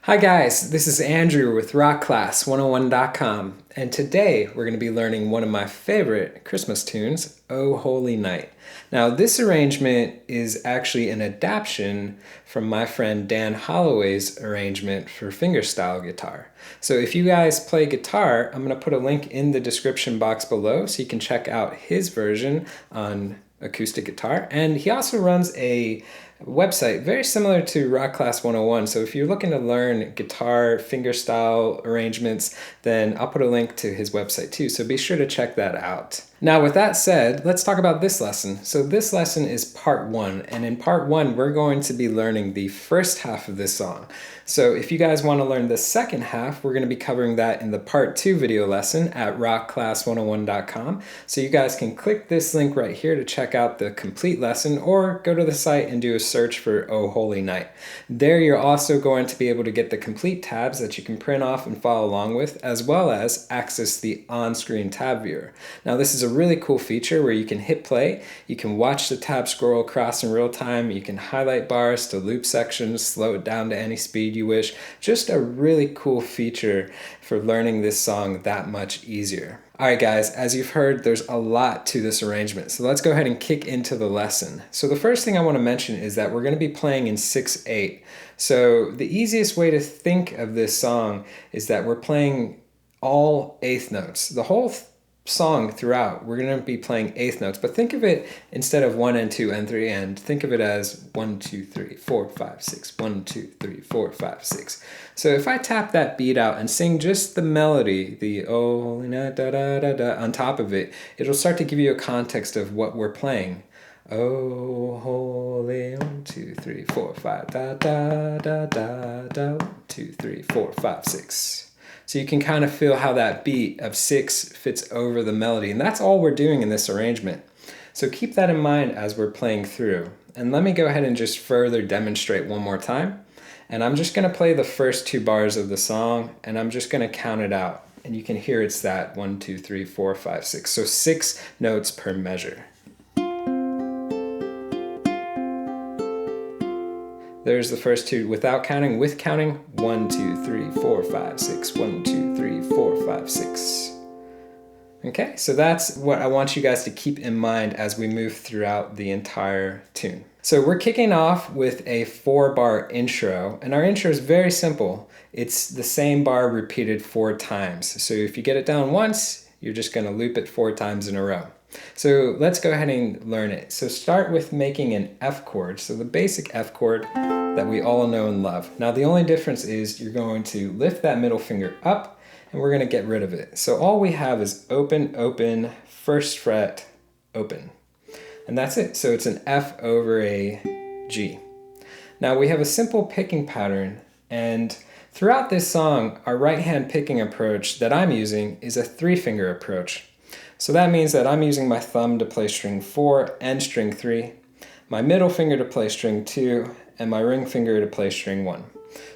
Hi guys, this is Andrew with rockclass101.com, and today we're going to be learning one of my favorite Christmas tunes, O Holy Night. Now this arrangement is actually an adaptation from my friend Dan Holloway's arrangement for fingerstyle guitar. So if you guys play guitar, I'm going to put a link in the description box below so you can check out his version on acoustic guitar, and he also runs a website very similar to Rock Class 101. So if you're looking to learn guitar fingerstyle arrangements, then I'll put a link to his website too, so be sure to check that out. Now with that said, let's talk about this lesson. So this lesson is part 1, and in part 1 we're going to be learning the first half of this song. So if you guys want to learn the second half, we're going to be covering that in the part 2 video lesson at rockclass101.com. So you guys can click this link right here to check out the complete lesson, or go to the site and do a search for O Holy Night. There you're also going to be able to get the complete tabs that you can print off and follow along with, as well as access the on-screen tab viewer. Now this is a really cool feature where you can hit play, you can watch the tab scroll across in real time, you can highlight bars to loop sections, slow it down to any speed you wish. Just a really cool feature for learning this song that much easier. Alright guys, as you've heard, there's a lot to this arrangement, so let's go ahead and kick into the lesson. So the first thing I want to mention is that we're going to be playing in 6/8. So the easiest way to think of this song is that we're playing all eighth notes. The whole song throughout, we're going to be playing eighth notes, but think of it instead of 1 and 2 and 3 and think of it as 1, 2, 3, 4, 5, 6, 1, 2, 3, 4, 5, 6. So if I tap that beat out and sing just the melody, the oh holy night da da da da on top of it, it'll start to give you a context of what we're playing. Oh holy 1, 2, 3, 4, 5 da da da da da 1, 2, 3, 4, 5, 6. So you can kind of feel how that beat of 6 fits over the melody, and that's all we're doing in this arrangement. So keep that in mind as we're playing through. And let me go ahead and just further demonstrate one more time. And I'm just going to play the first 2 bars of the song, and I'm just going to count it out. And you can hear it's that 1, 2, 3, 4, 5, 6. So 6 notes per measure. There's the first 2 without counting. With counting, 1, 2, 3, 4, 5, 6. 1, 2, 3, 4, 5, 6. Okay, so that's what I want you guys to keep in mind as we move throughout the entire tune. So we're kicking off with a 4-bar intro, and our intro is very simple. It's the same bar repeated 4 times. So if you get it down once, you're just going to loop it 4 times in a row. So let's go ahead and learn it. So start with making an F chord. So the basic F chord that we all know and love. Now the only difference is you're going to lift that middle finger up and we're going to get rid of it. So all we have is open, open, first fret, open. And that's it. So it's an F over a G. Now we have a simple picking pattern, and throughout this song, our right hand picking approach that I'm using is a 3-finger approach. So that means that I'm using my thumb to play string 4 and string 3, my middle finger to play string 2, and my ring finger to play string 1.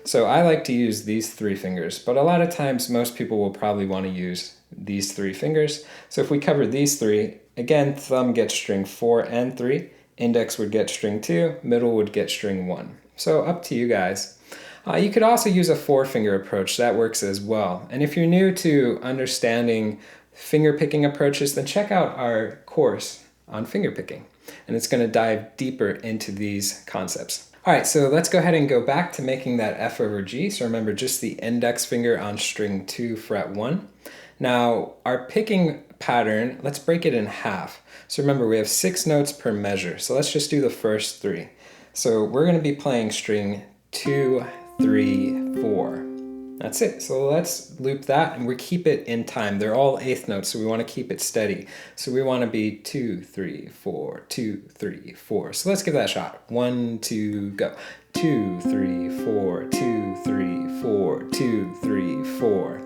So I like to use these 3 fingers, but a lot of times most people will probably want to use these 3 fingers. So if we cover these 3, again, thumb gets string 4 and 3, index would get string 2, middle would get string 1. So up to you guys. You could also use a 4-finger approach, that works as well. And if you're new to understanding finger picking approaches, then check out our course on finger picking, and it's going to dive deeper into these concepts. Alright, so let's go ahead and go back to making that F over G. So remember, just the index finger on string 2, fret 1. Now our picking pattern, let's break it in half. So remember, we have 6 notes per measure, so let's just do the first 3. So we're going to be playing string 2, 3, 4. That's it. So let's loop that, and we keep it in time. They're all eighth notes, so we want to keep it steady. So we want to be 2, 3, 4, 2, 3, 4. So let's give that a shot. 1, 2, go. 2, 3, 4, 2, 3, 4, 2, 3, 4.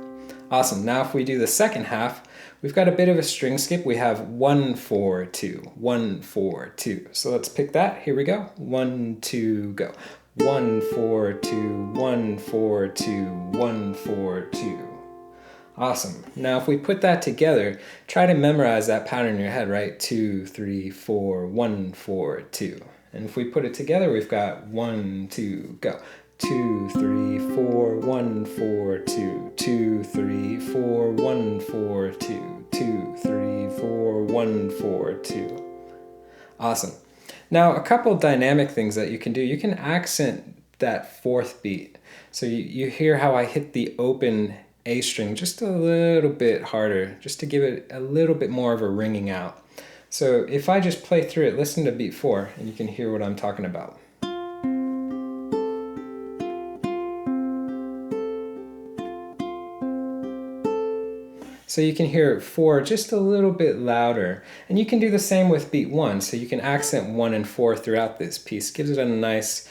Awesome. Now if we do the second half, we've got a bit of a string skip. We have 1, 4, 2, 1, 4, 2. So let's pick that. Here we go. 1, 2, go. 1, 4, 2, 1, 4, 2, 1, 4, 2. Awesome. Now if we put that together, try to memorize that pattern in your head, right? 2, 3, 4, 1, 4, 2. And if we put it together, we've got 1, 2, go. 2, 3, 4, 1, 4, 2, 2, 3, 4, 1, 4, 2, 2, 3, 4, 1, 4, 2. Awesome. Now, a couple dynamic things that you can do. You can accent that fourth beat. So you hear how I hit the open A string just a little bit harder, just to give it a little bit more of a ringing out. So if I just play through it, listen to beat 4, and you can hear what I'm talking about. So you can hear 4 just a little bit louder. And you can do the same with beat 1. So you can accent 1 and 4 throughout this piece. Gives it a nice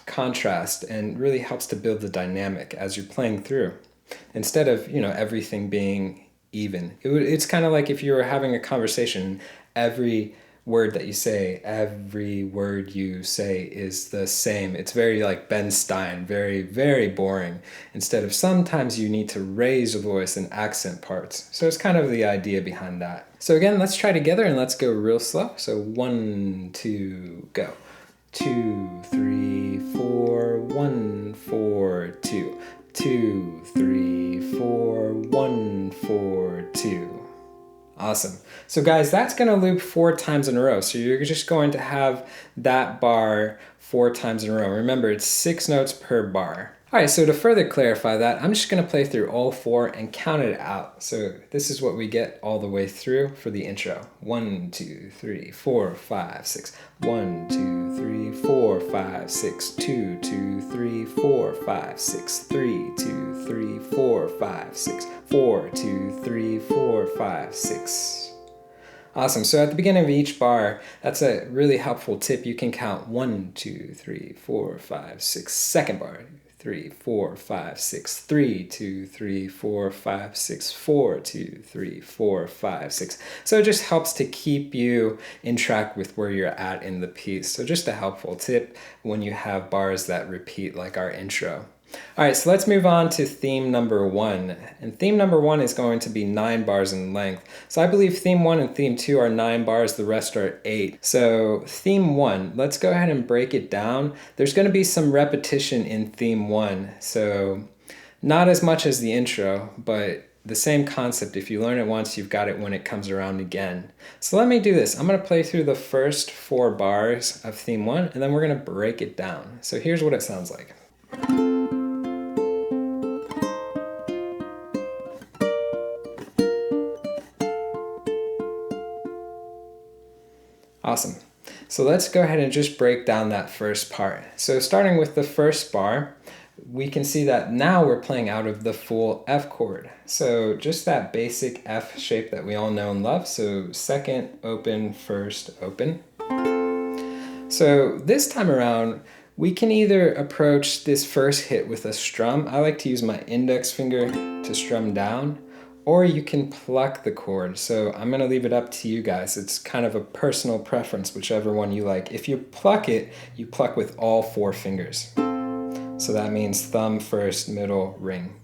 contrast and really helps to build the dynamic as you're playing through. Instead of, everything being even. It's kind of like if you were having a conversation, every word that you say, every word you say is the same. It's very like Ben Stein, very, very boring. Instead of sometimes you need to raise your voice and accent parts. So it's kind of the idea behind that. So again, let's try together and let's go real slow. So 1, 2, go. 2, 3, 4, 1, 4, 2. 2, 3, 4, 1, 4, 2. Awesome. So guys, that's going to loop 4 times in a row. So you're just going to have that bar 4 times in a row. Remember, it's 6 notes per bar. All right, so to further clarify that, I'm just going to play through all 4 and count it out. So this is what we get all the way through for the intro. 1, 2, 3, 4, 5, 6. 1, 2, 3, 4, 5, 6. 2, 2, 3, 4, 5, 6. 3, 2, 3, 4, 5, 6. 4, 2, 3, 4, 5, 6. Awesome. So at the beginning of each bar, that's a really helpful tip. You can count 1, 2, 3, 4, 5, 6. Second bar. 3, 4, 5, 6, 3, 2, 3, 4, 5, 6, 4, 2, 3, 4, 5, 6. So it just helps to keep you in track with where you're at in the piece. So just a helpful tip when you have bars that repeat like our intro. All right, so let's move on to theme number 1. And theme number 1 is going to be 9 bars in length. So I believe theme 1 and theme 2 are 9 bars, the rest are 8. So theme 1, let's go ahead and break it down. There's going to be some repetition in theme 1. So not as much as the intro, but the same concept. If you learn it once, you've got it when it comes around again. So let me do this. I'm going to play through the first 4 bars of theme 1, and then we're going to break it down. So here's what it sounds like. Awesome. So let's go ahead and just break down that first part. So starting with the first bar, we can see that now we're playing out of the full F chord. So just that basic F shape that we all know and love. So second, open, first, open. So this time around, we can either approach this first hit with a strum. I like to use my index finger to strum down, or you can pluck the chord. So I'm going to leave it up to you guys. It's kind of a personal preference, whichever one you like. If you pluck it, you pluck with all 4 fingers. So that means thumb first, middle, ring.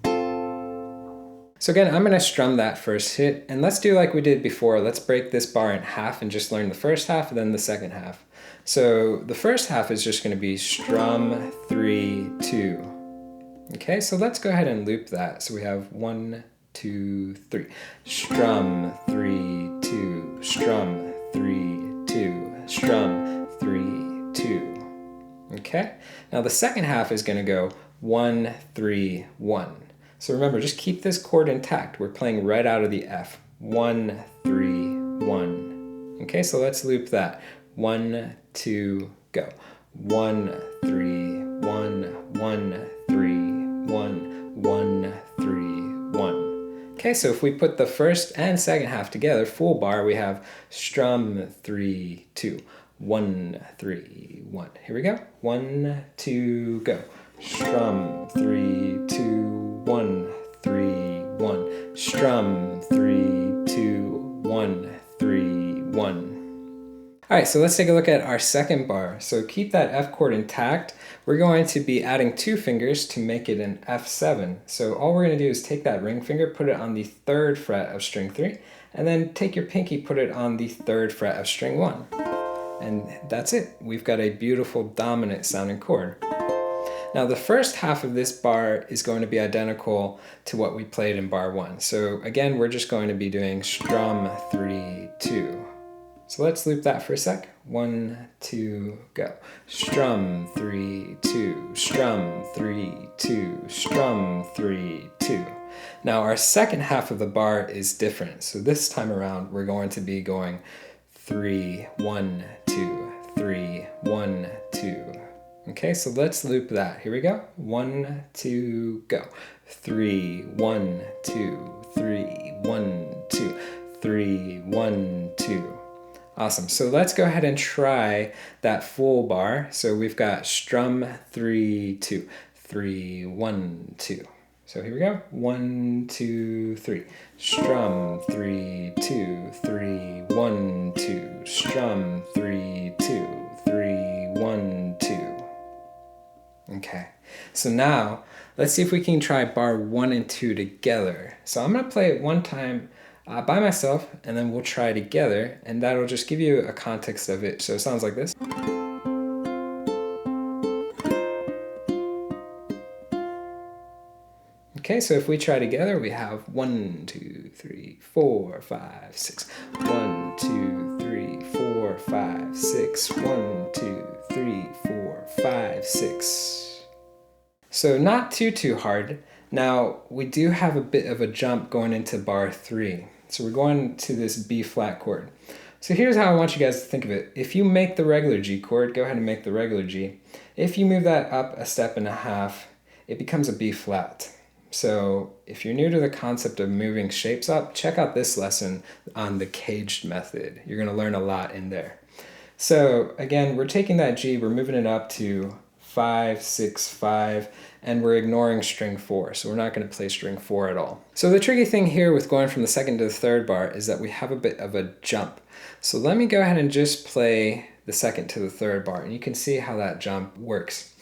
So again, I'm going to strum that first hit, and let's do like we did before. Let's break this bar in half and just learn the first half and then the second half. So the first half is just going to be strum, 3, 2. Okay, so let's go ahead and loop that. So we have 1, 2, 3. Strum, 3, 2. Strum, 3, 2. Strum, 3, 2. Okay, now the second half is going to go 1, 3, 1. So remember, just keep this chord intact. We're playing right out of the F. 1, 3, 1. Okay, so let's loop that. 1, 2, go. 1, 3, 1, 1, 3, 1, 1, 3, 1. Okay, so if we put the first and second half together, full bar, we have strum, 3, 2. 1, 3, 1. Here we go. 1, 2, go. Strum, 3, 2, 1, 3, 1. Strum, 3, 2, 1, 3, 1. All right, so let's take a look at our second bar. So keep that F chord intact. We're going to be adding 2 fingers to make it an F7. So all we're going to do is take that ring finger, put it on the 3rd fret of string 3, and then take your pinky, put it on the 3rd fret of string 1. And that's it. We've got a beautiful dominant sounding chord. Now the first half of this bar is going to be identical to what we played in bar 1. So again, we're just going to be doing strum 3, 2. So let's loop that for a sec. 1, 2, go. Strum 3, 2, strum 3, 2, strum 3, 2. Now our second half of the bar is different. So this time around, we're going to be going 3, 1, 2, 3, 1, 2. Okay, so let's loop that. Here we go. 1, 2, go. 3, 1, 2, 3, 1, 2, 3, 1, 2. Awesome. So let's go ahead and try that full bar. So we've got strum 3, 2, 3, 1, 2. So here we go. 1, 2, 3. Strum 3, 2, 3, 1, 2. Strum 3, 2, 3, 1, 2. Okay. So now let's see if we can try bar 1 and 2 together. So I'm going to play it one time by myself, and then we'll try together, and that'll just give you a context of it. So it sounds like this. Okay, so if we try together, we have 1, 2, 3, 4, 5, 6. 1, 2, 3, 4, 5, 6. 1, 2, 3, 4, 5, 6. So not too hard. Now we do have a bit of a jump going into bar 3. So we're going to this B flat chord. So here's how I want you guys to think of it. If you make the regular G chord, go ahead and make the regular G. If you move that up a step and a half, it becomes a B flat. So if you're new to the concept of moving shapes up, check out this lesson on the caged method. You're going to learn a lot in there. So again, we're taking that G, we're moving it up to 5, 6, 5, and we're ignoring string 4, so we're not going to play string 4 at all. So the tricky thing here with going from the second to the third bar is that we have a bit of a jump. So let me go ahead and just play the second to the third bar, and you can see how that jump works.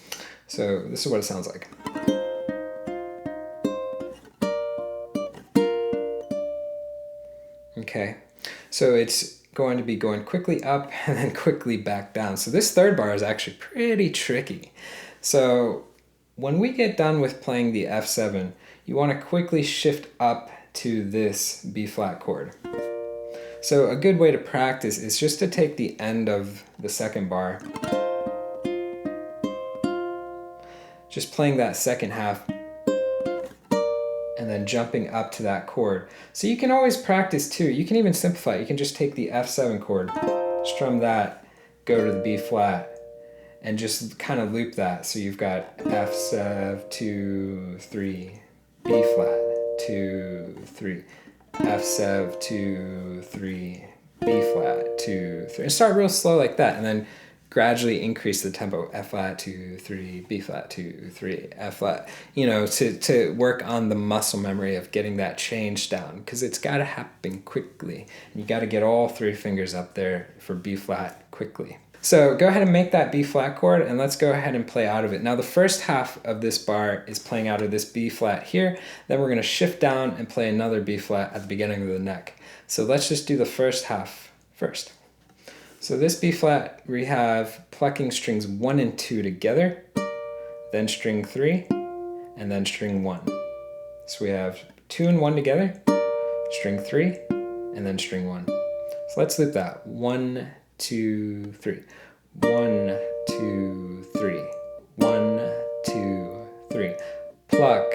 So this is what it sounds like. Okay, so it's going to be going quickly up and then quickly back down. So this third bar is actually pretty tricky. So when we get done with playing the F7, you want to quickly shift up to this B flat chord. So a good way to practice is just to take the end of the second bar, just playing that second half, and then jumping up to that chord. So you can always practice too. You can even simplify it. You can just take the F7 chord, strum that, go to the B flat, and just kind of loop that. So you've got F7, 2, 3, B flat, 2, 3, F7, 2, 3, B flat, 2, 3. And start real slow like that, and then gradually increase the tempo. F flat, 2, 3, B flat, 2, 3, F flat. You know, to work on the muscle memory of getting that change down, because it's got to happen quickly. And you got to get all 3 fingers up there for B flat quickly. So go ahead and make that B flat chord, and let's go ahead and play out of it. Now the first half of this bar is playing out of this B flat here. Then we're going to shift down and play another B flat at the beginning of the neck. So let's just do the first half first. So this B flat, we have plucking strings 1 and 2 together, then string 3, and then string 1. So we have 2 and 1 together, string 3, and then string 1. So let's loop that. 1, 2, 3. 1, 2, 3. 1, 2, 3. Pluck,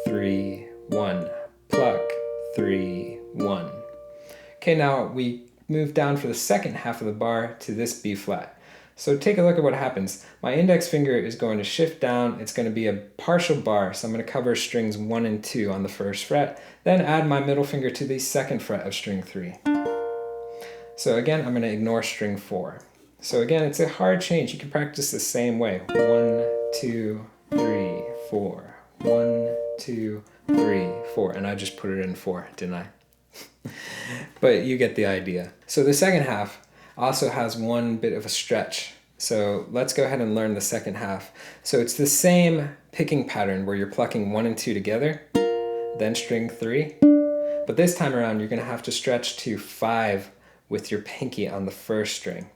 3, 1. Pluck, 3, 1. Okay, now we move down for the second half of the bar to this B flat. So take a look at what happens. My index finger is going to shift down. It's going to be a partial bar, so I'm going to cover strings 1 and 2 on the first fret, then add my middle finger to the second fret of string 3. So again, I'm going to ignore string 4. So again, it's a hard change. You can practice the same way. 1, 2, 3, 4. 1, 2, 3, 4. And I just put it in 4, didn't I? But you get the idea. So the second half also has one bit of a stretch. So let's go ahead and learn the second half. So it's the same picking pattern where you're plucking 1 and 2 together, then string 3. But this time around, you're going to have to stretch to 5 with your pinky on the first string.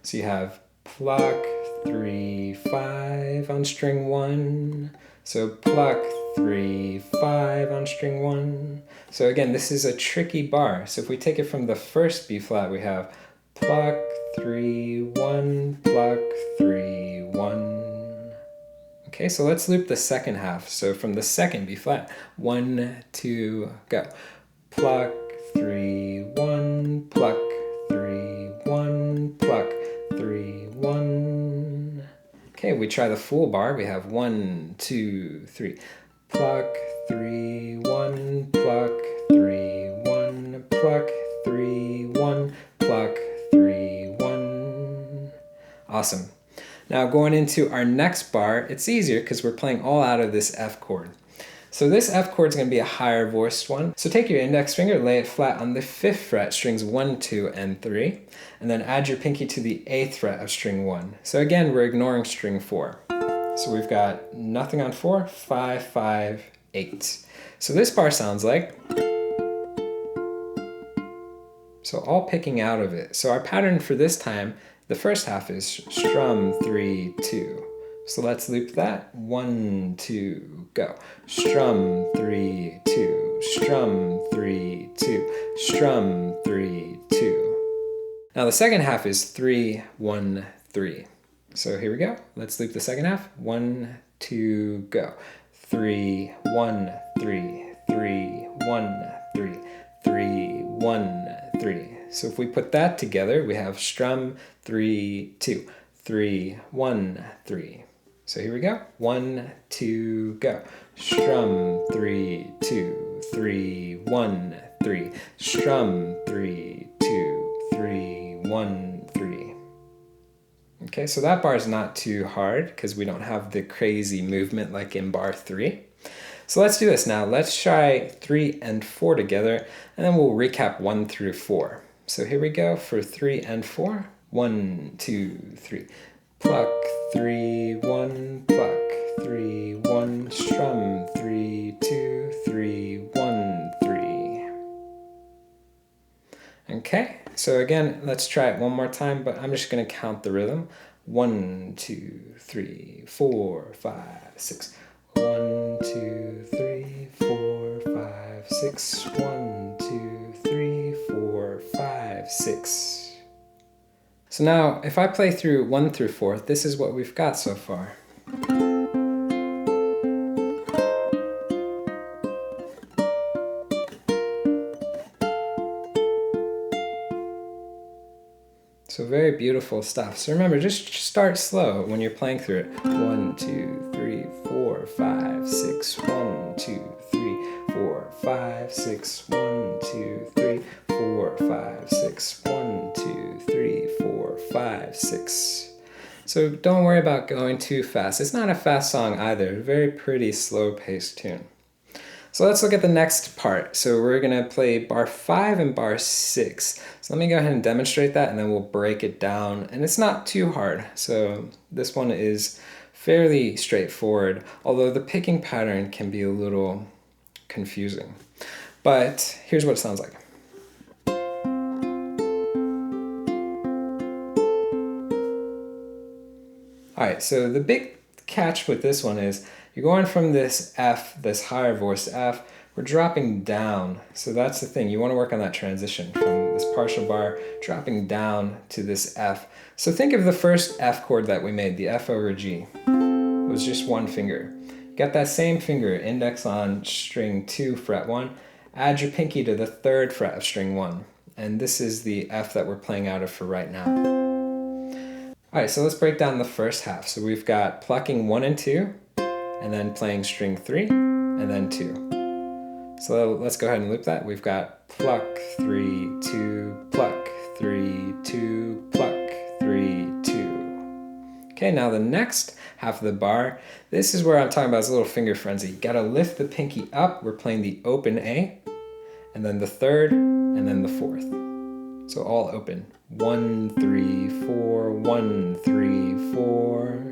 So you have pluck 3, 5 on string 1. So pluck 3, 5 on string 1. So again, this is a tricky bar. So if we take it from the first B flat, we have pluck 3, 1, pluck 3, 1. Okay, so let's loop the second half. So from the second B flat, 1, 2, go. Pluck 3, 1, pluck 3, 1, pluck 3, 1. Okay, we try the full bar. We have 1, 2, 3. Pluck 3, 1, pluck 3, 1, pluck 3, 1, pluck 3, 1. Awesome. Now going into our next bar, it's easier because we're playing all out of this F chord. So this F chord is going to be a higher voiced one. So take your index finger, lay it flat on the 5th fret, strings 1, 2, and 3, and then add your pinky to the 8th fret of string 1. So again, we're ignoring string 4. So we've got nothing on 4, 5, 5, 8. So this bar sounds like, so all picking out of it. So our pattern for this time, the first half is strum 3, 2. So let's loop that. 1, 2, go. Strum 3, 2, strum 3, 2, strum 3, 2. Now the second half is 3, 1, 3. So here we go. Let's loop the second half. 1, 2, go. 3, 1, 3, 3, 1, 3, 3, 1, 3. So if we put that together, we have strum 3, 2, 3, 1, 3. So here we go. 1, 2, go. Strum 3, 2, 3, 1, 3. Strum 3, 2, 3, 1, 3. Okay, so that bar is not too hard because we don't have the crazy movement like in bar 3. So let's do this now. Let's try 3 and 4 together, and then we'll recap 1 through 4. So here we go for 3 and 4. 1, 2, 3. Pluck 3, 1, pluck 3, 1, strum 3, 2, 3, 1, 3. Okay, so again, let's try it one more time, but I'm just going to count the rhythm. 1, 2, 3, 4, 5, 6. 1, 2, 3, 4, 5, 6. 1, 2, 3, 4, 5, 6. So now, if I play through 1 through 4, this is what we've got so far. So very beautiful stuff. So remember, just start slow when you're playing through it. 1, 2, 3, 4, 5, 6. 1, 2, 3, 4, 5, 6. 1, 2, 3, 4, 5, 6. 1, 2, 3, 4, 5, 6. So don't worry about going too fast. It's not a fast song either. Very pretty slow-paced tune. So let's look at the next part. So we're going to play bar 5 and bar 6. So let me go ahead and demonstrate that, and then we'll break it down. And it's not too hard. So this one is fairly straightforward, although the picking pattern can be a little confusing. But here's what it sounds like. All right, so the big catch with this one is you're going from this F, this higher voiced F, we're dropping down. So that's the thing, you want to work on that transition from this partial bar, dropping down to this F. So think of the first F chord that we made, the F over G. It was just one finger. You got that same finger, index on string 2, fret 1, add your pinky to the 3rd fret of string 1. And this is the F that we're playing out of for right now. All right, so let's break down the first half. So we've got plucking 1 and 2, and then playing string 3, and then 2. So let's go ahead and loop that. We've got pluck 3, 2, pluck 3, 2, pluck 3, 2. Okay, now the next half of the bar, this is where I'm talking about this little finger frenzy. You gotta lift the pinky up. We're playing the open A, and then the 3rd, and then the 4th. So all open. 1, 3, 4, 1, 3, 4.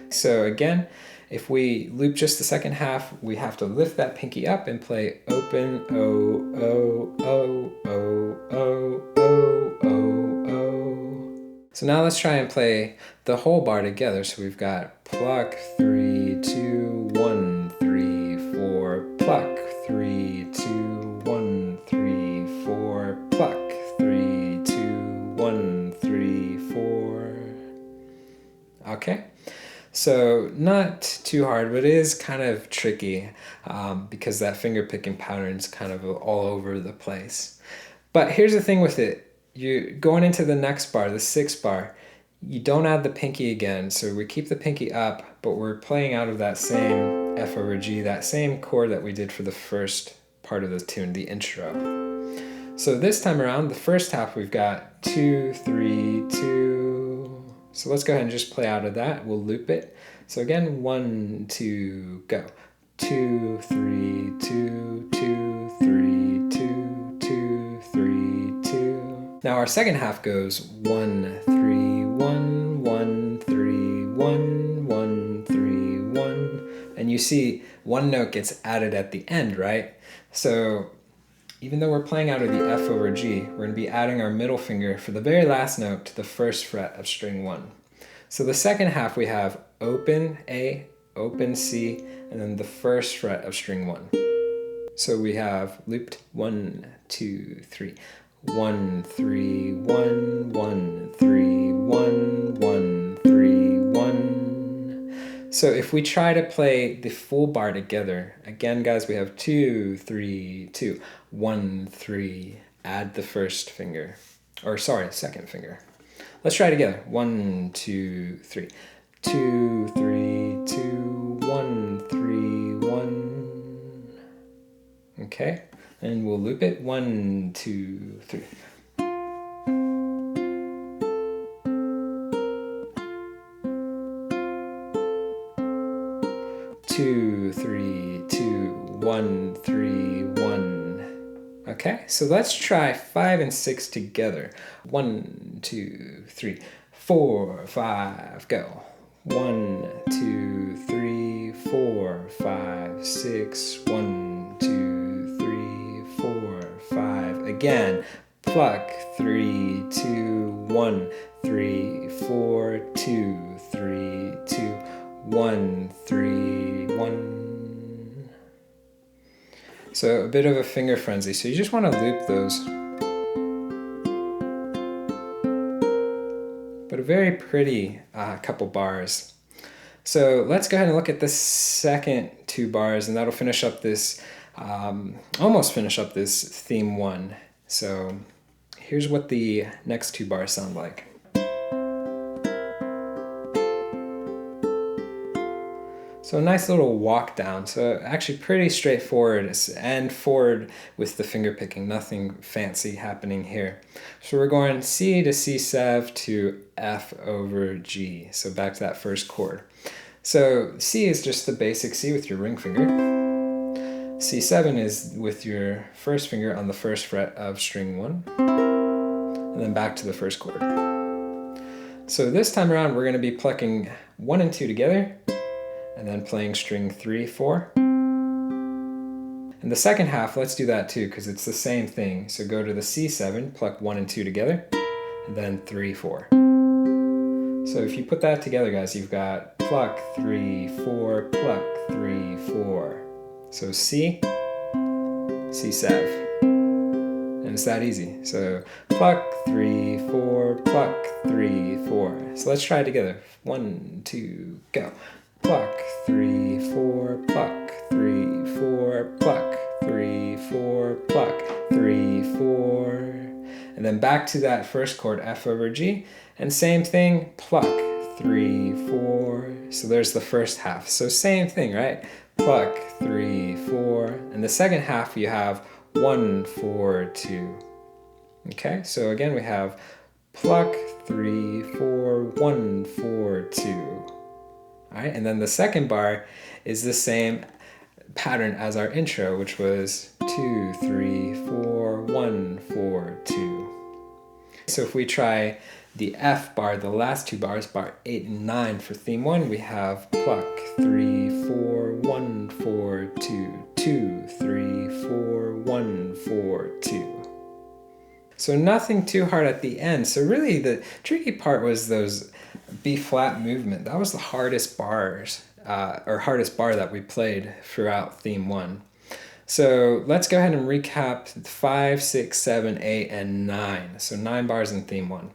So again, if we loop just the second half, we have to lift that pinky up and play open, O, O, O, O, O, O, O, O. So now let's try and play the whole bar together. So we've got pluck, 3, 2, 1, 3, 4, pluck, 3, 2, 1, 3, 4, pluck, 3, 2, 1, 3, 4. Okay. So not too hard, but it is kind of tricky because that finger picking pattern is kind of all over the place. But here's the thing with it. You going into the next bar, the 6th bar, you don't add the pinky again. So we keep the pinky up, but we're playing out of that same F over G, that same chord that we did for the first part of the tune, the intro. So this time around, the first half, we've got 2, 3, 2. So let's go ahead and just play out of that. We'll loop it. So again, 1, 2, go. 2, 3, 2, 2, 3, 2, 2, 3, 2. Now our second half goes 1, 3, 1, 1, 3, 1, 1, 3, 1. And you see one note gets added at the end, right? So even though we're playing out of the F over G, we're going to be adding our middle finger for the very last note to the first fret of string 1. So the second half we have open A, open C, and then the first fret of string 1. So we have looped 1, 2, 3. 1, 3, 1, 1, 3, 1, 1, 3, 1. So if we try to play the full bar together, again guys, we have 2, 3, 2, 1, 3, add the first finger, or sorry, second finger. Let's try it together. 1, 2, 3. 2, 3, 2, 1, 3, 1. Okay, and we'll loop it. 1, 2, 3. Two, 3, 2, 1, 3, 1. Okay, so let's try 5 and 6 together. 1, 2, 3, 4, 5, go. 1, 2, 3, 4, 5, 6. 1, 2, 3, 4, 5. Again, pluck, 3, 2, 1, 3, 4, 2, 3, 2, 1, 3, 1. So a bit of a finger frenzy. So you just want to loop those. But a very pretty couple bars. So let's go ahead and look at the second 2 bars, and that'll finish up this, almost finish up this theme 1. So here's what the next 2 bars sound like. So a nice little walk down. So actually pretty straightforward and forward with the finger picking. Nothing fancy happening here. So we're going C to C7 to F over G. So back to that first chord. So C is just the basic C with your ring finger. C7 is with your first finger on the first fret of string 1. And then back to the first chord. So this time around we're going to be plucking 1 and 2 together, and then playing string 3, 4. And the second half, let's do that too, because it's the same thing. So go to the C7, pluck 1 and 2 together, and then 3, 4. So if you put that together, guys, you've got pluck, 3, 4, pluck, 3, 4. So C, C7. And it's that easy. So pluck, 3, 4, pluck, 3, 4. So let's try it together. 1, 2, go. Pluck, 3, 4, pluck, 3, 4, pluck, 3, 4, pluck, 3, 4. And then back to that first chord, F over G. And same thing, pluck, 3, 4. So there's the first half. So same thing, right? Pluck, 3, 4. And the second half you have 1, 4, 2. Okay, so again we have pluck, 3, 4, 1, 4, 2. All right, and then the second bar is the same pattern as our intro, which was 2, 3, 4, 1, 4, 2. So if we try the F bar, the last 2 bars, bar 8 and 9 for theme 1, we have pluck, 3, 4, 1, 4, 2, 2, 3, 4, 1, 4, 2. So nothing too hard at the end. So really the tricky part was those B flat movement. That was the hardest bars, or hardest bar that we played throughout theme 1. So let's go ahead and recap 5, 6, 7, 8, and 9. So 9 bars in theme 1.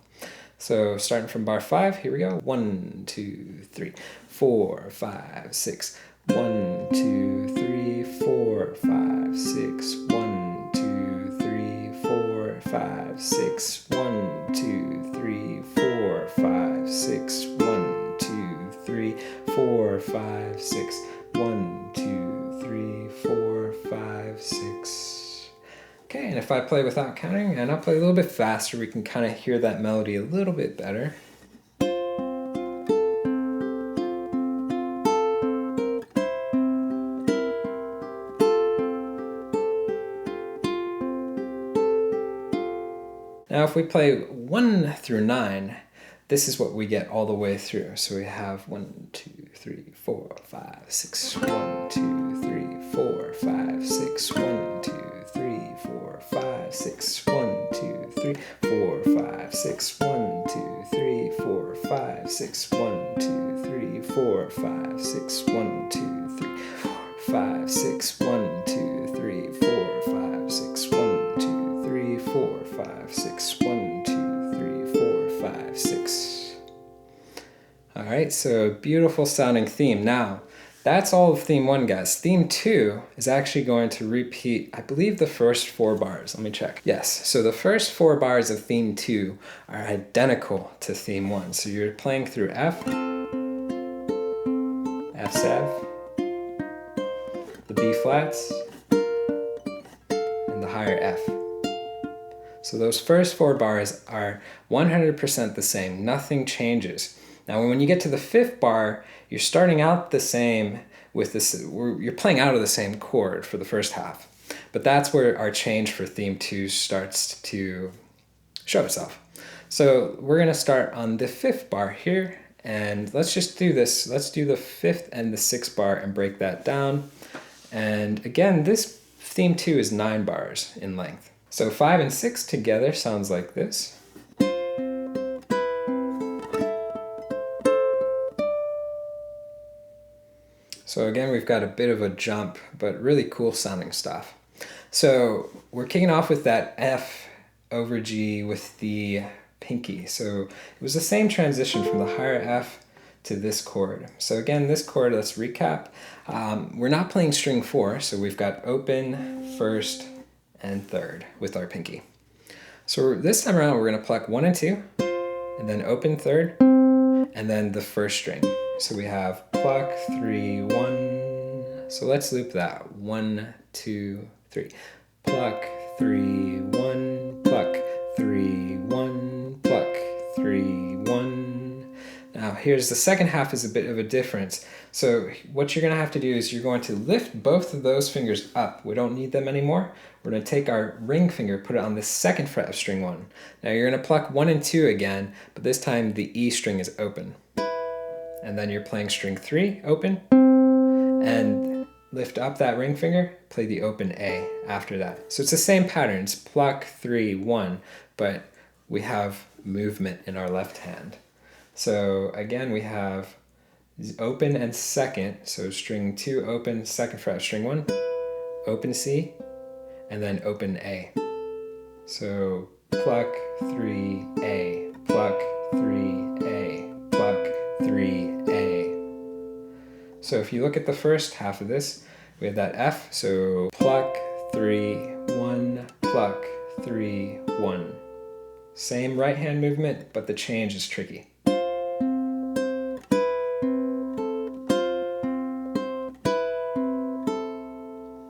So starting from bar 5, here we go. 1, 2, 3, 4, 5, 6. 1, 2, 3, 4, 5, 6. 1, 2, 3, 4, 5, 6. 1, 2, 3, 4, 5, 6. 1, 2, 3, 4, 5, 6. 1, 2, 3, 4, 5, 6. Okay, and if I play without counting, and I'll play a little bit faster, we can kind of hear that melody a little bit better. Now if we play 1 through 9, this is what we get all the way through. So we have 1, 2, 3, 4, 5, 6. 1, 2, 3, 4, 5, 6. 1, 2, 3, 4, 5, 6. 1, 2, 3, 4, 5, 6. 1, 2, 3, 4, 5, 6. 1, 2, 3, 4, 5, 6. 1, 2, 3, 4, 5, 6. 1, 2, 3, 4, 5, 6. 1, 2, 3, 4, 5, 6. 1, 2, 3, 4, 5, 6. All right, so beautiful sounding theme. Now, that's all of theme 1, guys. Theme 2 is actually going to repeat, I believe, the first 4 bars. Let me check. Yes, so the first 4 bars of theme 2 are identical to theme 1. So you're playing through F, F7, the B flats, and the higher F. So those first 4 bars are 100% the same. Nothing changes. Now when you get to the 5th bar, you're starting out the same with this, you're playing out of the same chord for the first half. But that's where our change for theme 2 starts to show itself. So we're going to start on the 5th bar here, and let's just do this. Let's do the 5th and the 6th bar and break that down. And again, this theme 2 is 9 bars in length. So 5 and 6 together sounds like this. So again, we've got a bit of a jump, but really cool sounding stuff. So we're kicking off with that F over G with the pinky. So it was the same transition from the higher F to this chord. So again, this chord, let's recap. We're not playing string 4, so we've got open, 1st, and 3rd with our pinky. So this time around, we're going to pluck 1 and 2, and then open 3rd, and then the 1st string. So we have pluck, 3, 1. So let's loop that. 1, 2, 3. Pluck, 3, 1. Pluck, 3, 1. Pluck, 3, 1. Now here's the second half is a bit of a difference. So what you're going to have to do is you're going to lift both of those fingers up. We don't need them anymore. We're going to take our ring finger, put it on the 2nd fret of string 1. Now you're going to pluck 1 and 2 again, but this time the E string is open. And then you're playing string 3, open, and lift up that ring finger, play the open A after that. So it's the same patterns, pluck, 3, 1, but we have movement in our left hand. So again, we have open and 2nd, so string 2, open, 2nd fret, string 1, open C, and then open A. So pluck, 3, A, pluck, 3, A, pluck, 3, A. So if you look at the first half of this, we have that F, so pluck, 3, 1, pluck, 3, 1. Same right hand movement, but the change is tricky.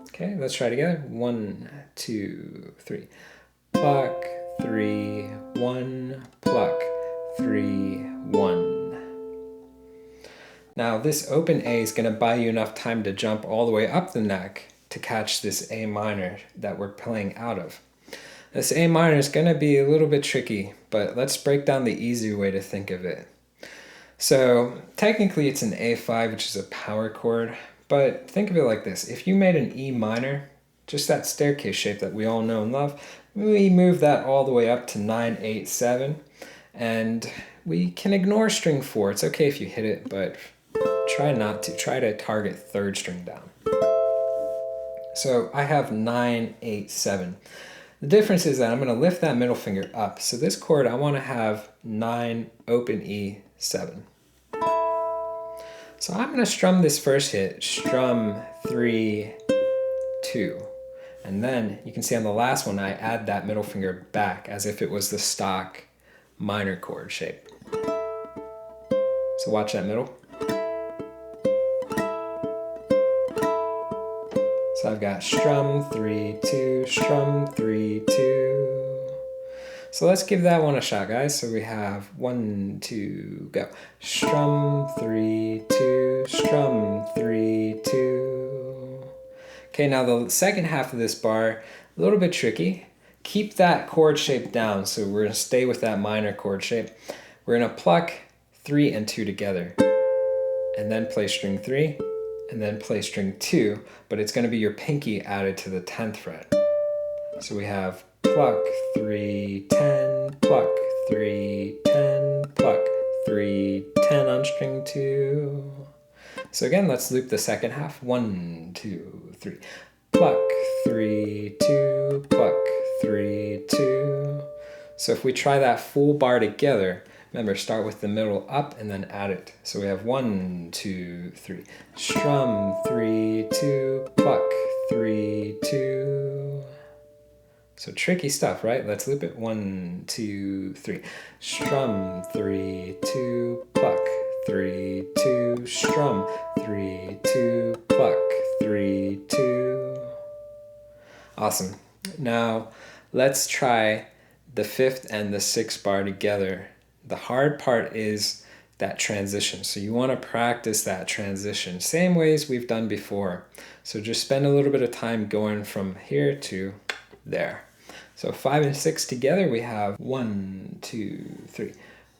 Okay, let's try it together. 1, 2, 3. Pluck, 3, 1, pluck, 3, 1. Now this open A is going to buy you enough time to jump all the way up the neck to catch this A minor that we're playing out of. This A minor is going to be a little bit tricky, but let's break down the easy way to think of it. So technically it's an A5, which is a power chord, but think of it like this. If you made an E minor, just that staircase shape that we all know and love, We move that all the way up to 9, 8, 7, and we can ignore string 4. It's okay if you hit it, but try not to. Try to target third string down. So I have 9, 8, 7. The difference is that I'm going to lift that middle finger up. So this chord, I want to have 9, open E, 7. So I'm going to strum this first hit, strum 3, 2. And then you can see on the last one, I add that middle finger back as if it was the stock minor chord shape. So watch that middle. So I've got strum 3, 2, strum 3, 2. So let's give that one a shot, guys. So we have 1, 2, go. Strum 3, 2, strum 3, 2. Okay, now the second half of this bar, a little bit tricky. Keep that chord shape down. So we're gonna stay with that minor chord shape. We're gonna pluck 3 and 2 together, and then play string 3, and then play string 2, but it's gonna be your pinky added to the 10th fret. So we have pluck 3, 10, pluck 3, 10, pluck 3, 10 on string 2. So again, let's loop the second half. 1, 2, 3. Pluck 3, 2, pluck 3, 2. So if we try that full bar together, remember, start with the middle up and then add it. So we have 1, 2, 3. Strum 3, 2, pluck 3, 2. So tricky stuff, right? Let's loop it. 1, 2, 3. Strum 3, 2, pluck 3, 2. Strum 3, 2, pluck 3, 2. Awesome. Now let's try the 5th and the 6th bar together. The hard part is that transition. So you want to practice that transition, same ways we've done before. So just spend a little bit of time going from here to there. So 5 and 6 together, we have 1, 2, 3.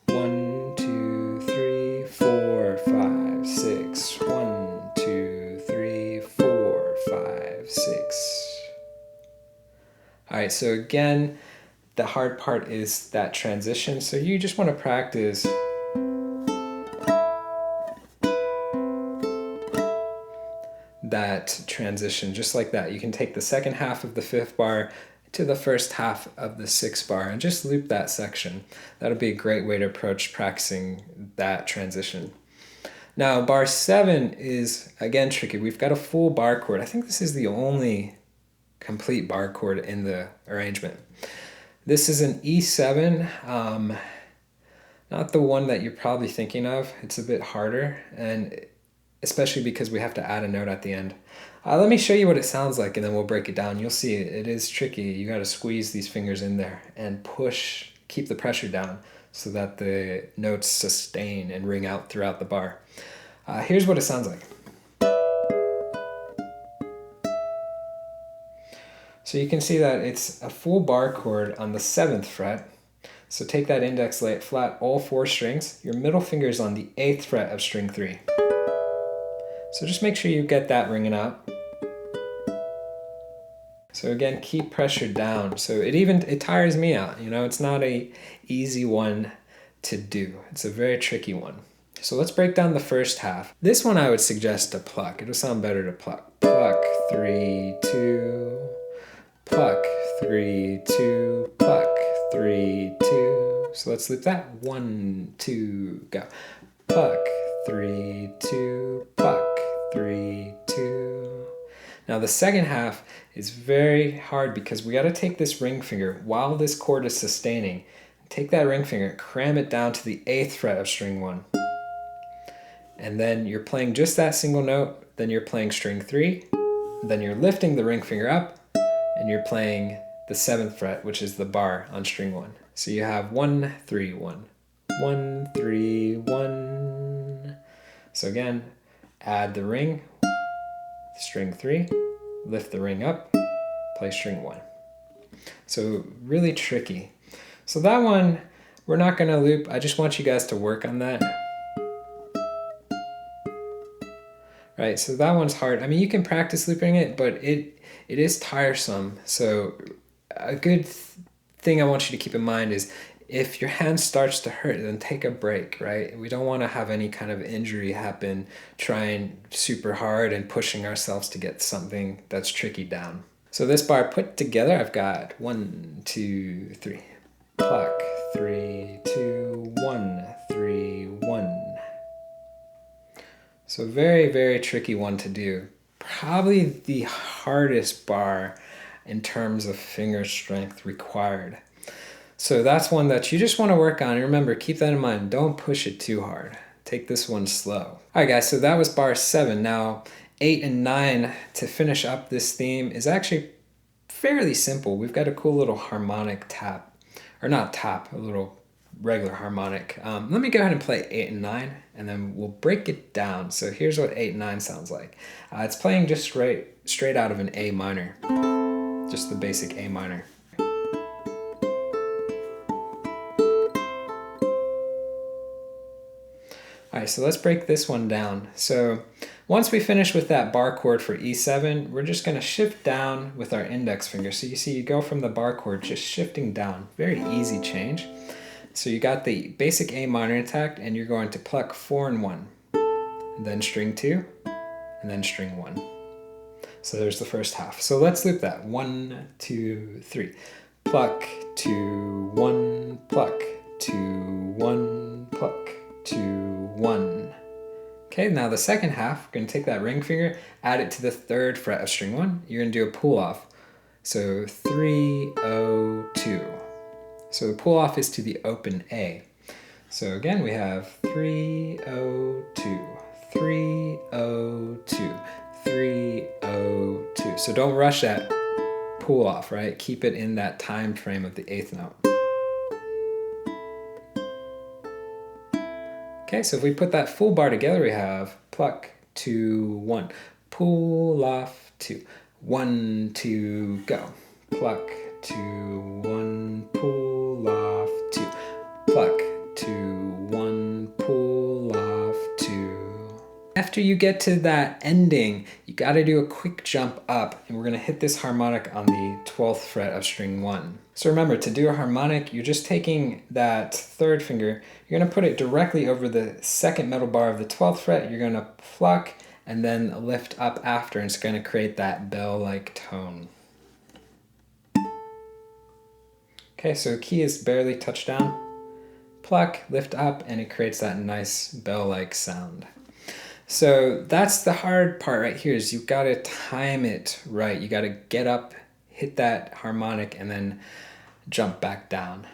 1, 2, 3, 4, 5, 6. 1, 2, 3, 4, 5, 6. All right, so again, the hard part is that transition. So you just want to practice that transition just like that. You can take the second half of the 5th bar to the first half of the 6th bar and just loop that section. That'll be a great way to approach practicing that transition. Now bar 7 is again tricky. We've got a full bar chord. I think this is the only complete bar chord in the arrangement. This is an E7, not the one that you're probably thinking of. It's a bit harder, and especially because we have to add a note at the end. Let me show you what it sounds like, and then we'll break it down. You'll see it is tricky. You got to squeeze these fingers in there and push, keep the pressure down so that the notes sustain and ring out throughout the bar. Here's what it sounds like. So you can see that it's a full bar chord on the 7th fret. So take that index, lay it flat, all 4 strings. Your middle finger is on the 8th fret of string 3. So just make sure you get that ringing out. So again, keep pressure down. So it tires me out, you know, it's not a easy one to do. It's a very tricky one. So let's break down the first half. This one I would suggest to pluck. It'll sound better to pluck. Pluck 3, 2. Pluck 3, 2, pluck 3, 2. So let's loop that. 1, 2, go. Pluck 3, 2, pluck 3, 2. Now the second half is very hard because we got to take this ring finger while this chord is sustaining. Take that ring finger, cram it down to the 8th fret of string 1. And then you're playing just that single note, then you're playing string 3, then you're lifting the ring finger up, and you're playing the 7th fret, which is the bar on string 1. So you have 1, 3, 1. 1, 3, 1. So again, add the ring, string 3, lift the ring up, play string 1. So really tricky. So that one, we're not gonna loop. I just want you guys to work on that. Right, so that one's hard. I mean, you can practice looping it, but it is tiresome. So a good thing I want you to keep in mind is if your hand starts to hurt, then take a break, right? We don't want to have any kind of injury happen trying super hard and pushing ourselves to get something that's tricky down. So this bar put together, I've got 1, 2, 3. Pluck, 3, 2, 1, 3, 1. So very, very tricky one to do. Probably the hardest bar in terms of finger strength required. So that's one that you just want to work on. And remember, keep that in mind. Don't push it too hard. Take this one slow. All right, guys, so that was bar 7. Now, 8 and 9 to finish up this theme is actually fairly simple. We've got a cool little harmonic tap, or not tap, a little regular harmonic. Let me go ahead and play 8 and 9, and then we'll break it down. So here's what 8 and 9 sounds like. It's playing just straight out of an A minor, just the basic A minor. All right, so let's break this one down. So once we finish with that bar chord for E7, we're just going to shift down with our index finger. So you see you go from the bar chord just shifting down. Very easy change. So you got the basic A minor intact, and you're going to pluck 4 and 1, and then string 2, and then string 1. So there's the first half. So let's loop that. 1, 2, 3. Pluck, 2, 1, pluck, 2, 1, pluck, 2, 1. Okay, now the second half, we're going to take that ring finger, add it to the 3rd fret of string 1. You're going to do a pull off. So 3, 0, 2. So the pull off is to the open A. So again, we have 3, 0, 2, 3, 0, 2, 3, 0, 2. So don't rush that pull off, right? Keep it in that time frame of the 8th note. Okay, so if we put that full bar together, we have pluck, 2, 1, pull off, 2, 1, 2, go. Pluck, 2, 1, pull off, 2, pluck, 2, 1, pull off, 2. After you get to that ending, you got to do a quick jump up, and we're going to hit this harmonic on the 12th fret of string 1. So remember, to do a harmonic, you're just taking that 3rd finger, you're going to put it directly over the 2nd metal bar of the 12th fret, you're going to pluck and then lift up after, and it's going to create that bell-like tone. Okay, so key is barely touched down, pluck, lift up, and it creates that nice bell-like sound. So that's the hard part right here, is you've got to time it right. You got to get up, hit that harmonic, and then jump back down.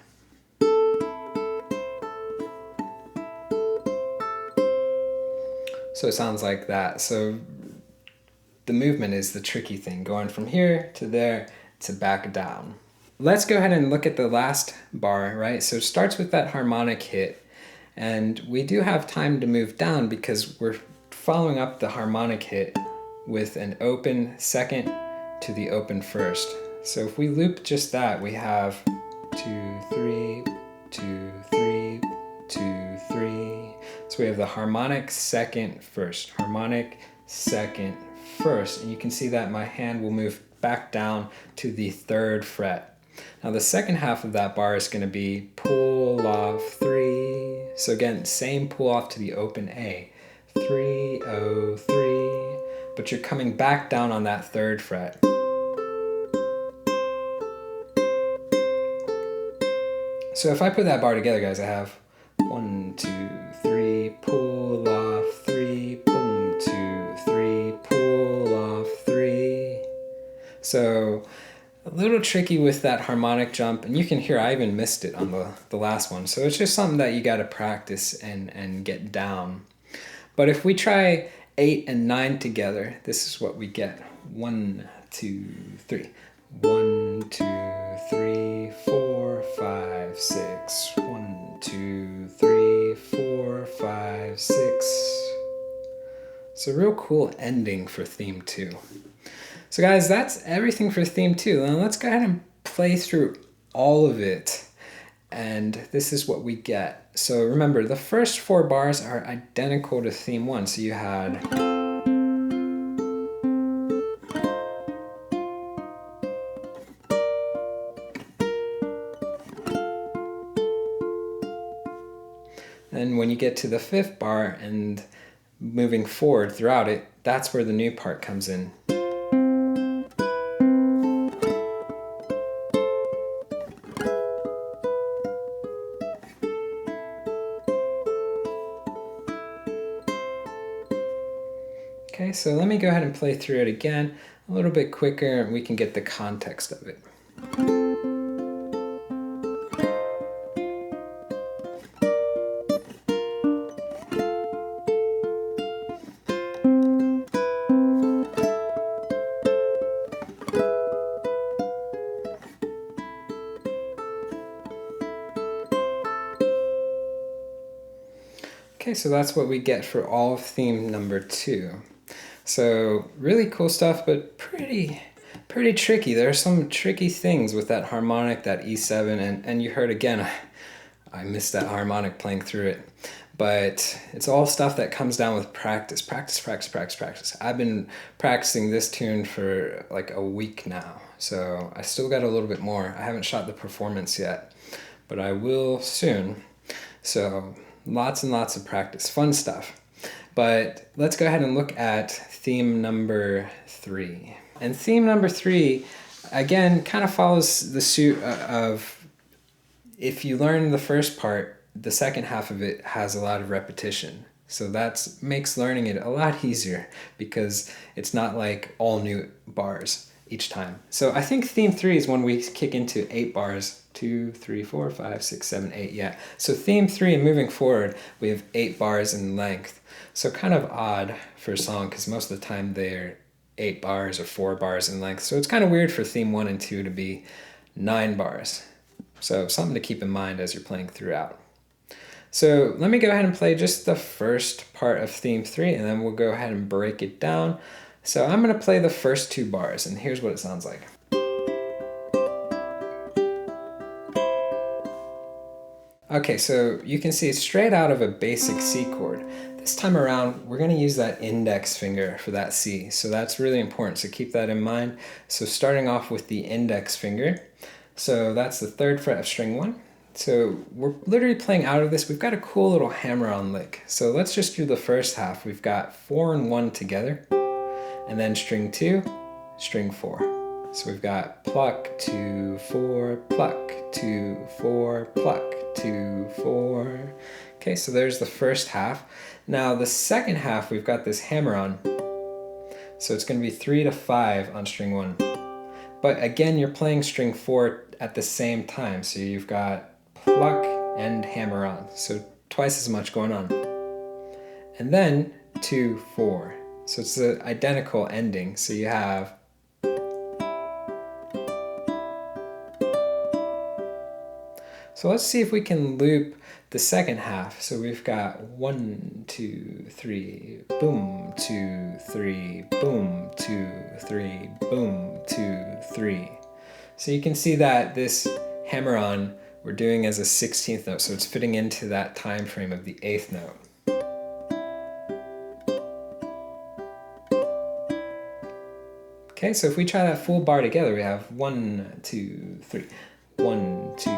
So it sounds like that. So the movement is the tricky thing, going from here to there to back down. Let's go ahead and look at the last bar, right? So it starts with that harmonic hit, and we do have time to move down because we're following up the harmonic hit with an open 2nd to the open 1st. So if we loop just that, we have 2, 3, 2, 3, 2, 3. So we have the harmonic 2nd 1st, harmonic 2nd 1st, and you can see that my hand will move back down to the 3rd fret. Now the second half of that bar is going to be pull off 3. So again, same pull off to the open A, 3, 0, 3, but you're coming back down on that 3rd fret. So if I put that bar together, guys, I have 1, 2, 3, pull off 3, boom, 2, 3, pull off 3. So a little tricky with that harmonic jump, and you can hear I even missed it on the last one. So it's just something that you got to practice and get down. But if we try 8 and 9 together, this is what we get. 1, 2, 3. 1, 2, 3, 4, 5, 6. 1, 2, 3, 4, 5, 6. It's a real cool ending for theme 2. So guys, that's everything for theme 2. Now let's go ahead and play through all of it. And this is what we get. So remember, the first 4 bars are identical to theme 1. So you had when you get to the 5th bar and moving forward throughout it, that's where the new part comes in. Okay, so let me go ahead and play through it again a little bit quicker and we can get the context of it. Okay, so that's what we get for all of theme number 2. So really cool stuff, but pretty tricky. There are some tricky things with that harmonic, that E7, and you heard again, I missed that harmonic playing through it. But it's all stuff that comes down with practice. I've been practicing this tune for like a week now, so I still got a little bit more. I haven't shot the performance yet, but I will soon. So lots and lots of practice, fun stuff. But let's go ahead and look at theme number 3. And theme number 3, again, kind of follows the suit of, if you learn the first part, the second half of it has a lot of repetition. So that makes learning it a lot easier because it's not like all new bars each time. So I think theme 3 is when we kick into 8 bars. 2, 3, 4, 5, 6, 7, 8, yeah. So theme 3 and moving forward, we have 8 bars in length. So kind of odd for a song because most of the time they're 8 bars or 4 bars in length. So it's kind of weird for theme 1 and 2 to be 9 bars. So something to keep in mind as you're playing throughout. So let me go ahead and play just the first part of theme 3 and then we'll go ahead and break it down. So I'm going to play the first 2 bars and here's what it sounds like. Okay, so you can see it's straight out of a basic C chord. This time around, we're going to use that index finger for that C. So that's really important, so keep that in mind. So starting off with the index finger. So that's the 3rd fret of string 1. So we're literally playing out of this. We've got a cool little hammer-on lick. So let's just do the first half. We've got 4 and 1 together, and then string 2, string 4. So we've got pluck, 2, 4, pluck, 2, 4, pluck, 2, 4. Okay, so there's the first half. Now the second half, we've got this hammer on. So it's going to be 3 to 5 on string 1. But again, you're playing string 4 at the same time. So you've got pluck and hammer on. So twice as much going on. And then 2, 4. So it's the identical ending. So you have So let's see if we can loop the second half. So we've got 1, 2, 3, boom, 2, 3, boom, 2, 3, boom, 2, 3. So you can see that this hammer on we're doing as a 16th note, so it's fitting into that time frame of the 8th note. Okay, so if we try that full bar together, we have 1, 2, 3. 1, 2,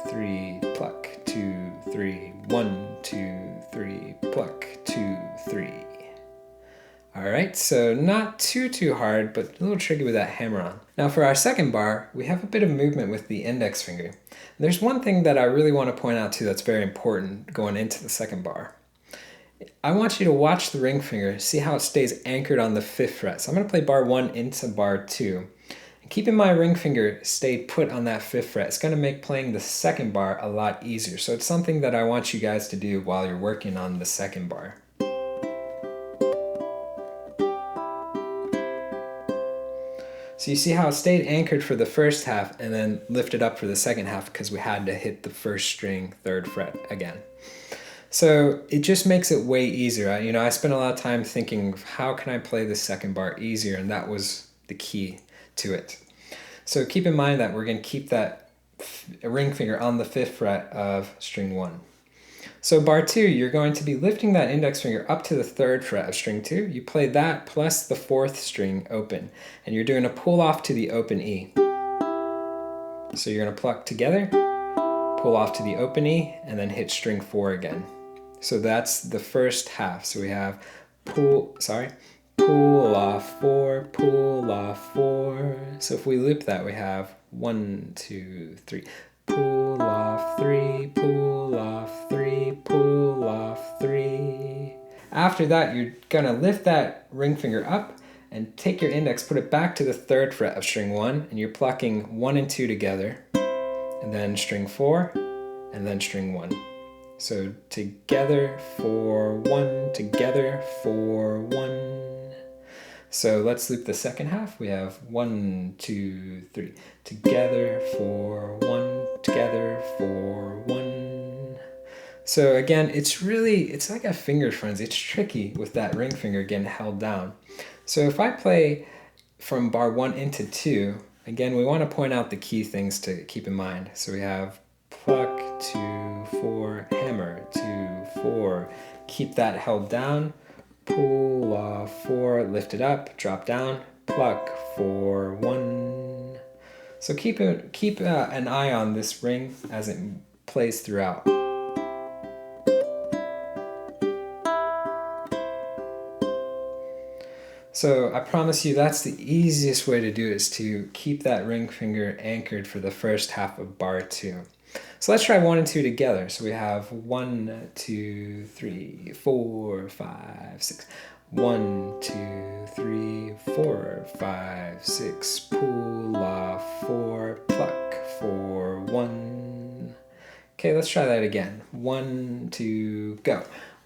3, pluck, 2, 3, 1, 2, 3, pluck, 2, 3. Alright, so not too hard, but a little tricky with that hammer on. Now for our second bar, we have a bit of movement with the index finger. There's one thing that I really want to point out too that's very important going into the second bar. I want you to watch the ring finger, see how it stays anchored on the 5th fret. So I'm going to play bar 1 into bar 2. Keeping my ring finger stayed put on that 5th fret, it's going to make playing the second bar a lot easier. So it's something that I want you guys to do while you're working on the second bar. So you see how it stayed anchored for the first half and then lifted up for the second half because we had to hit the first string 3rd fret again. So it just makes it way easier. I spent a lot of time thinking, how can I play the second bar easier? And that was the key to it. So keep in mind that we're going to keep that ring finger on the 5th fret of string 1. So bar 2, you're going to be lifting that index finger up to the 3rd fret of string 2. You play that plus the 4th string open, and you're doing a pull off to the open E. So you're going to pluck together, pull off to the open E, and then hit string 4 again. So that's the first half. So we have pull off 4, pull off 4. So if we loop that, we have 1, 2, 3. Pull off 3, pull off 3, pull off 3. After that, you're gonna lift that ring finger up and take your index, put it back to the 3rd fret of string 1, and you're plucking 1 and 2 together, and then string 4, and then string 1. So together, 4, 1, together, 4, 1. So let's loop the second half. We have 1, 2, 3. Together, 4, 1, together, 4, 1. So again, it's like a finger frenzy. It's tricky with that ring finger getting held down. So if I play from bar 1 into 2, again, we want to point out the key things to keep in mind. So we have pluck, 2, 4, hammer, 2, 4. Keep that held down. Pull off 4, lift it up, drop down, pluck 4, 1. So keep an eye on this ring as it plays throughout. So I promise you that's the easiest way to do it, is to keep that ring finger anchored for the first half of bar 2. So let's try 1 and 2 together. So we have 1, 2, 3, 4, 5, 6. 1, 2, 3, 4, 5, 6. Pull off 4, pluck 4, 1. Okay, let's try that again. 1, 2, go.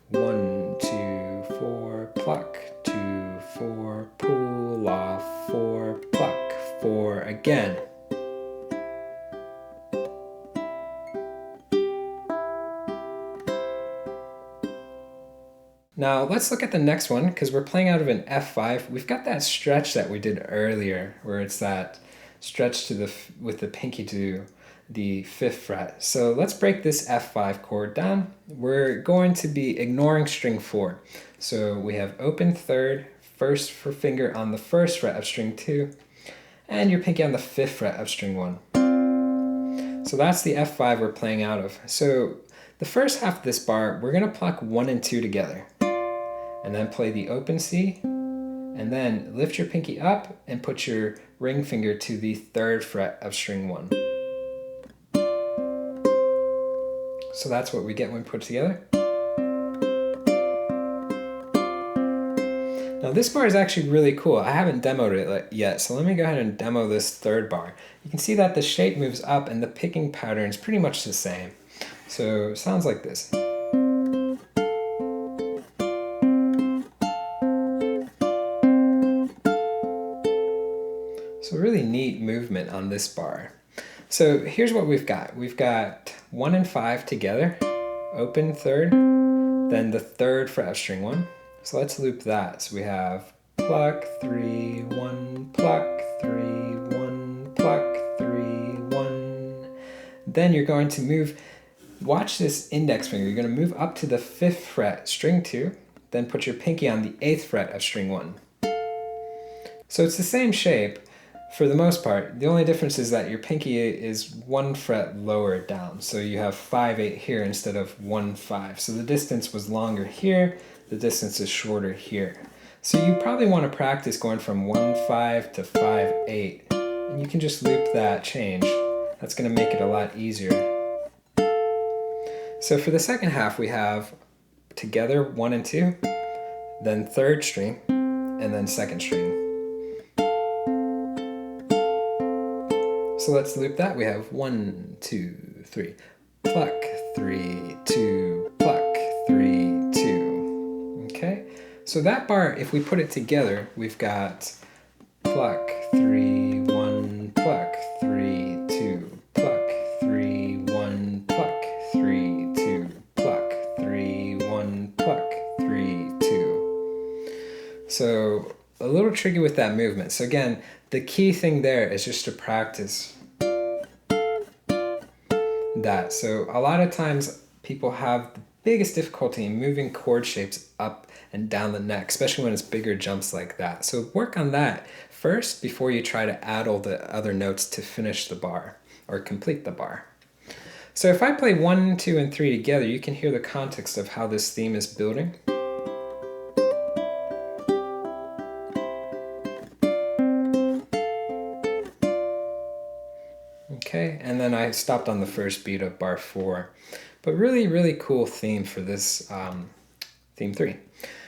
1, 2, 4, pluck 2, 4, pull off 4, pluck 4 again. Now let's look at the next one, because we're playing out of an F5. We've got that stretch that we did earlier, where it's that stretch with the pinky to the 5th fret. So let's break this F5 chord down. We're going to be ignoring string 4. So we have open 3rd, 1st finger on the 1st fret of string 2, and your pinky on the 5th fret of string 1. So that's the F5 we're playing out of. So the first half of this bar, we're going to pluck 1 and 2 together, and then play the open C, and then lift your pinky up and put your ring finger to the 3rd fret of string 1. So that's what we get when we put it together. Now this bar is actually really cool. I haven't demoed it yet, so let me go ahead and demo this 3rd bar. You can see that the shape moves up and the picking pattern is pretty much the same. So it sounds like this. So really neat movement on this bar. So here's what we've got. We've got 1 and 5 together, open 3rd, then the 3rd fret of string 1. So let's loop that. So we have pluck 3, 1, pluck 3, 1, pluck 3, 1. Then you're going to move, watch this index finger, you're going to move up to the 5th fret, string 2, then put your pinky on the 8th fret of string 1. So it's the same shape for the most part. The only difference is that your pinky is 1 fret lower down. So you have 5, 8 here instead of 1, 5. So the distance was longer here, the distance is shorter here. So you probably want to practice going from 1, 5 to 5, 8. And you can just loop that change. That's going to make it a lot easier. So for the second half, we have together 1 and 2, then 3rd string, and then 2nd string. So let's loop that. We have 1, 2, 3, pluck 3, 2, pluck 3, 2. Okay, so that bar, if we put it together, we've got pluck 3, 1, pluck 3, 2, pluck 3, 1, pluck 3, 2, pluck 3, 1, pluck 3, 2. So a little tricky with that movement. So again, the key thing there is just to practice that. So a lot of times people have the biggest difficulty in moving chord shapes up and down the neck, especially when it's bigger jumps like that. So work on that first before you try to add all the other notes to finish the bar or complete the bar. So if I play 1, 2, and 3 together, you can hear the context of how this theme is building. Okay, and then I stopped on the first beat of bar 4. But really, really cool theme for this theme 3.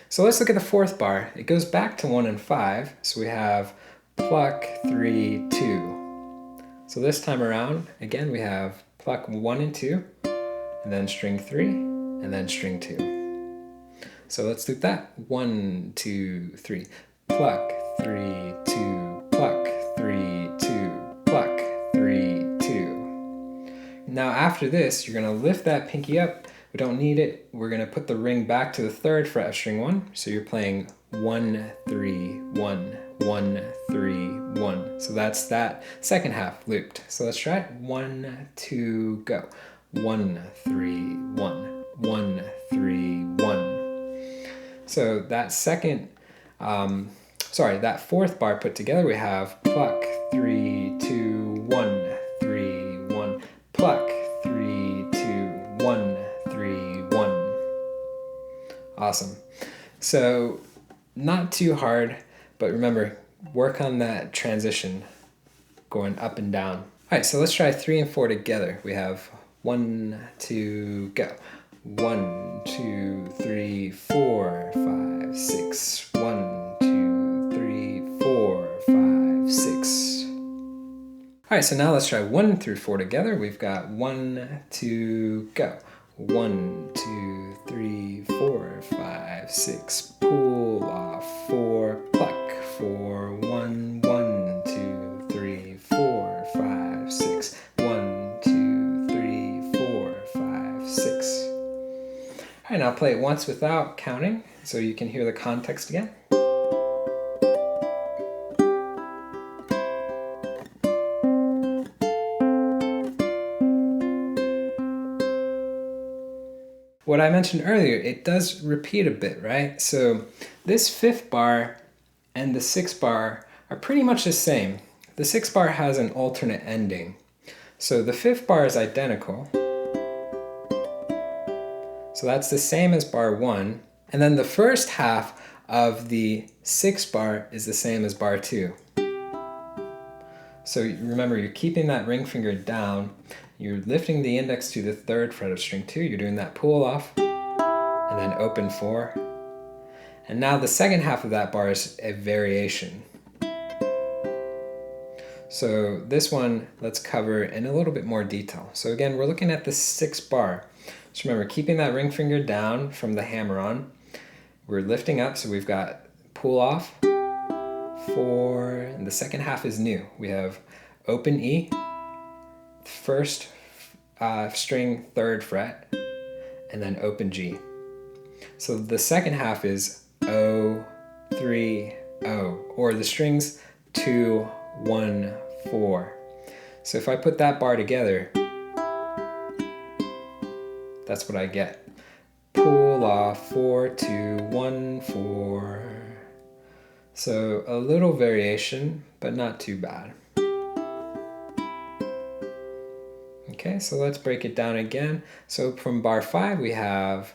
So let's look at the fourth bar. It goes back to 1 and 5, so we have pluck, 3, 2. So this time around, again, we have pluck 1 and 2, and then string 3, and then string 2. So let's do that. 1, 2, 3. Pluck, 3, 2, pluck, 3, 2, pluck, 3, 2. Now after this, you're going to lift that pinky up. We don't need it. We're going to put the ring back to the 3rd fret of string 1. So you're playing 1, 3, 1, 1, 3, 1. So that's that second half looped. So let's try it. 1, 2, go. 1, 3, 1, 1, 3, 1. So that that fourth bar put together, we have pluck, 3, 2, 1, 3, 1, pluck, 3, 2, 1, 3, 1. Awesome. So not too hard, but remember, work on that transition going up and down. All right, so let's try 3 and 4 together. We have 1, 2, go. 1, 2, 3, 4, 5, 6. 1, 2, 3, 4, 5, 6. All right, so now let's try 1 through 4 together. We've got 1, 2, go. 1, 2, 3, 4, 5, 6. Pull off 4, pluck 4, 1, 1, 2, 3, 4, 5, 6. 1, 2, 3, 4, 5, 6. All right, now play it once without counting so you can hear the context again. What I mentioned earlier, it does repeat a bit, right? So this 5th bar and the 6th bar are pretty much the same. The 6th bar has an alternate ending. So the 5th bar is identical. So that's the same as bar 1. And then the first half of the 6th bar is the same as bar 2. So remember, you're keeping that ring finger down. You're lifting the index to the 3rd fret of string 2. You're doing that pull off and then open 4. And now the second half of that bar is a variation. So this one, let's cover in a little bit more detail. So again, we're looking at the 6th bar. So remember, keeping that ring finger down from the hammer on. We're lifting up, so we've got pull off, 4, and the second half is new. We have open E, 1st string 3rd fret, and then open G. So the second half is O, 3, O, or the strings 2, 1, 4. So if I put that bar together, that's what I get. Pull off 4, 2, 1, 4. So a little variation, but not too bad. Okay, so let's break it down again. So from bar 5 we have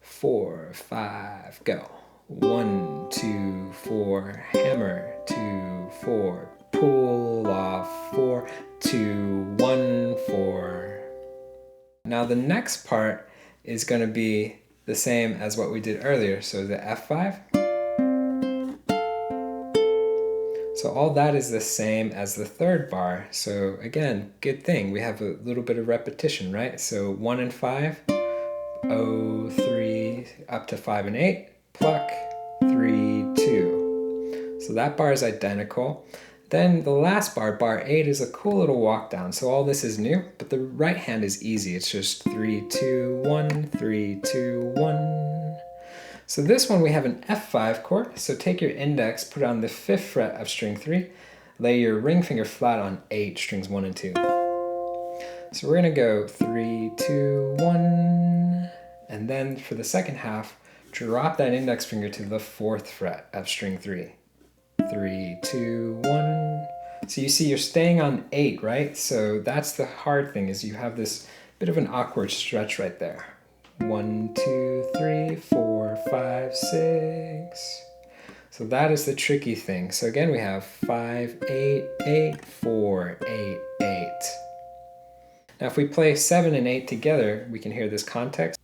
4, 5, go. 1, 2, 4, hammer, 2, 4, pull off 4, 2, 1, 4. Now the next part is going to be the same as what we did earlier, so the F5. So all that is the same as the 3rd bar. So again, good thing, we have a little bit of repetition, right? So 1 and 5, O, 3, up to 5 and 8, pluck, 3, 2. So that bar is identical. Then the last bar, bar 8, is a cool little walk down. So all this is new, but the right hand is easy. It's just 3, 2, 1, 3, 2, 1. So this one we have an F5 chord. So take your index, put it on the 5th fret of string 3, lay your ring finger flat on 8, strings 1 and 2. So we're gonna go 3, 2, 1, and then for the second half, drop that index finger to the 4th fret of string 3. 3, 2, 1. So you see you're staying on 8, right? So that's the hard thing, is you have this Bit of an awkward stretch right there. 1, 2, 3, 4, 5, 6. So that is the tricky thing. So again, we have 5, 8, 8, 4, 8, 8. Now if we play 7 and 8 together, we can hear this context.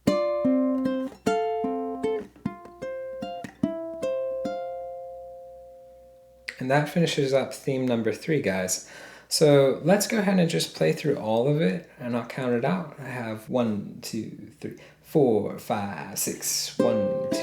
And that finishes up theme number 3, guys. So let's go ahead and just play through all of it, and I'll count it out. I have 1, 2, 3, 4, 5, 6. 1, 2,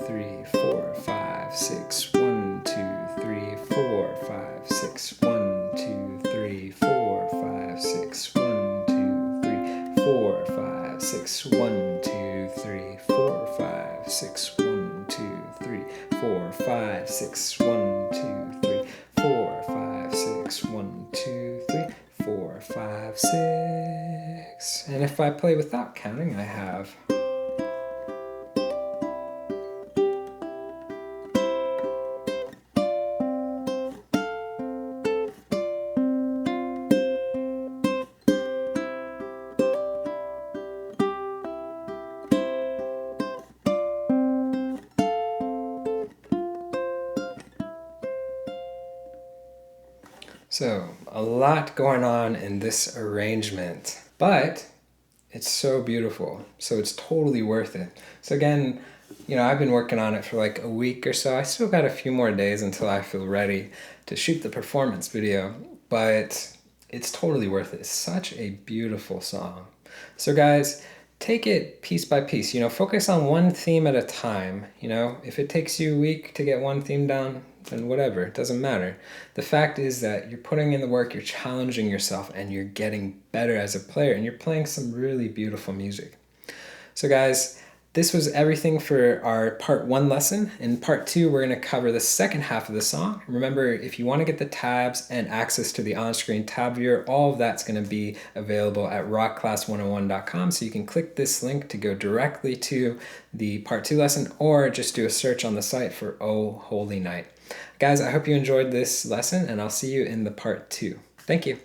3, 4, 5, 6. 1, 2, 3, 4, 5, 6. 1, 2, 3, 4, 5, 6. 1, 2, 3, 4, 5, 6. 1, 2, 3, 4, 5, 6. 1, 2, 3, 4, 5, 6. 1, 2, 3, 4, 5, 6. 1, 2, 3, 4, 5, 6. And if I play without counting, I have. So, a lot going on in this arrangement, but it's so beautiful, so it's totally worth it. So again, I've been working on it for like a week or so. I still got a few more days until I feel ready to shoot the performance video, but it's totally worth it. It's such a beautiful song. So guys, take it piece by piece, focus on one theme at a time. If it takes you a week to get one theme down, then whatever, it doesn't matter. The fact is that you're putting in the work, you're challenging yourself, and you're getting better as a player, and you're playing some really beautiful music. So guys, this was everything for our part 1 lesson. In part 2, we're going to cover the second half of the song. Remember, if you want to get the tabs and access to the on-screen tab viewer, all of that's going to be available at rockclass101.com. So you can click this link to go directly to the part 2 lesson, or just do a search on the site for Oh Holy Night. Guys, I hope you enjoyed this lesson, and I'll see you in the part 2. Thank you.